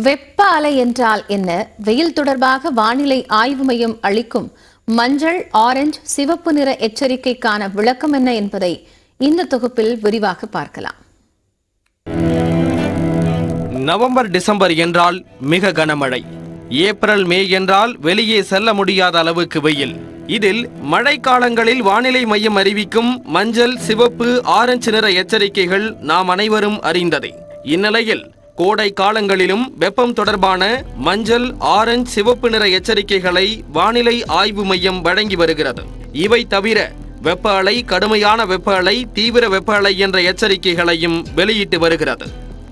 வெப்ப அலை என்றால் என்ன? வெயில் தொடர்பாக வானிலை ஆய்வு மையம் அளிக்கும் மஞ்சள், ஆரஞ்சு, சிவப்பு நிற எச்சரிக்கைக்கான விளக்கம் என்ன என்பதை இந்த தொகுப்பில் விரிவாக பார்க்கலாம். நவம்பர், டிசம்பர் என்றால் மிக கனமழை. ஏப்ரல், மே என்றால் வெளியே செல்ல முடியாத அளவுக்கு வெயில். இதில் மழைக்காலங்களில் வானிலை மையம் அறிவிக்கும் மஞ்சள், சிவப்பு, ஆரஞ்சு நிற எச்சரிக்கைகள் நாம் அனைவரும் அறிந்ததே. இந்நிலையில் கோடை காலங்களிலும் வெப்பம் தொடர்பான மஞ்சள், ஆரஞ்சு, சிவப்பு நிற எச்சரிக்கைகளை வானிலை ஆய்வு மையம் வழங்கி வருகிறது. இவை தவிர வெப்ப அலை, கடுமையான வெப்ப அலை, தீவிர வெப்ப அலை என்ற எச்சரிக்கைகளையும் வெளியிட்டு வருகிறது.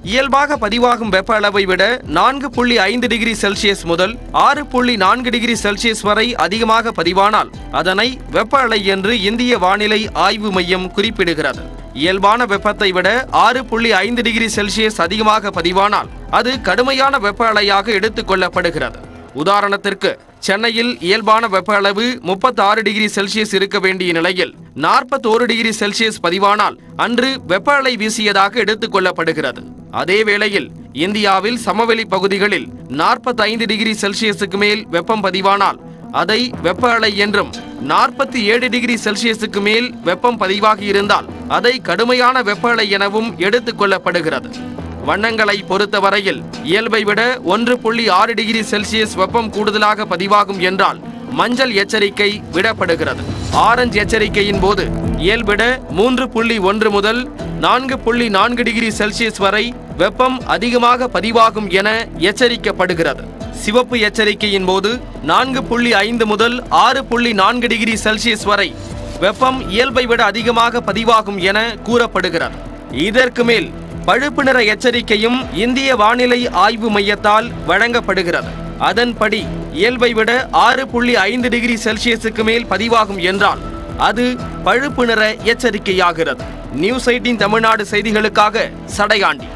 இயல்பாக பதிவாகும் வெப்ப அளவை விட 4.5 டிகிரி செல்சியஸ் முதல் 6.4 டிகிரி செல்சியஸ் வரை அதிகமாக பதிவானால் அதனை வெப்ப அலை என்று இந்திய வானிலை ஆய்வு மையம் குறிப்பிடுகிறது. இயல்பான வெப்பத்தை விட 6.5 டிகிரி செல்சியஸ் அதிகமாக பதிவானால் அது கடுமையான வெப்ப அலையாக எடுத்துக் கொள்ளப்படுகிறது. உதாரணத்திற்கு, சென்னையில் இயல்பான வெப்ப அளவு 36 டிகிரி செல்சியஸ் இருக்க வேண்டிய நிலையில் 41 டிகிரி செல்சியஸ் பதிவானால் அன்று வெப்ப அலை வீசியதாக எடுத்துக் கொள்ளப்படுகிறது. அதே வேளையில் இந்தியாவில் சமவெளி பகுதிகளில் 45 டிகிரி செல்சியஸுக்கு மேல் வெப்பம் பதிவானால் அதை வெப்ப அலை என்றும், 47 டிகிரி செல்சியஸுக்கு மேல் வெப்பம் பதிவாகி இருந்தால் அதை கடுமையான வெப்ப அலை எனவும் எடுத்துக் கொள்ளப்படுகிறது. வண்ணங்களை பொறுத்தவரையில் இயல்பை விட 1.6 டிகிரி செல்சியஸ் வெப்பம் கூடுதலாக பதிவாகும் என்றால் மஞ்சள் எச்சரிக்கை விடப்படுகிறது. ஆரஞ்சு எச்சரிக்கையின் போது இயல்பிட 3.1 முதல் 4.4 டிகிரி செல்சியஸ் வரை வெப்பம் அதிகமாக பதிவாகும் என எச்சரிக்கப்படுகிறது. சிவப்பு எச்சரிக்கையின் போது 4.5 முதல் 6.4 டிகிரி செல்சியஸ் வரை வெப்பம் இயல்பை விட அதிகமாக பதிவாகும் என கூறப்படுகிறது. இதற்கு மேல் பழுப்பு நிற எச்சரிக்கையும் இந்திய வானிலை ஆய்வு மையத்தால் வழங்கப்படுகிறது. அதன்படி இயல்பை விட 6.5 டிகிரி செல்சியஸுக்கு மேல் பதிவாகும் என்றால் அது பழுப்பு நிற எச்சரிக்கையாகிறது. நியூஸ் 18 தமிழ்நாடு செய்திகளுக்காக சடையாண்டி.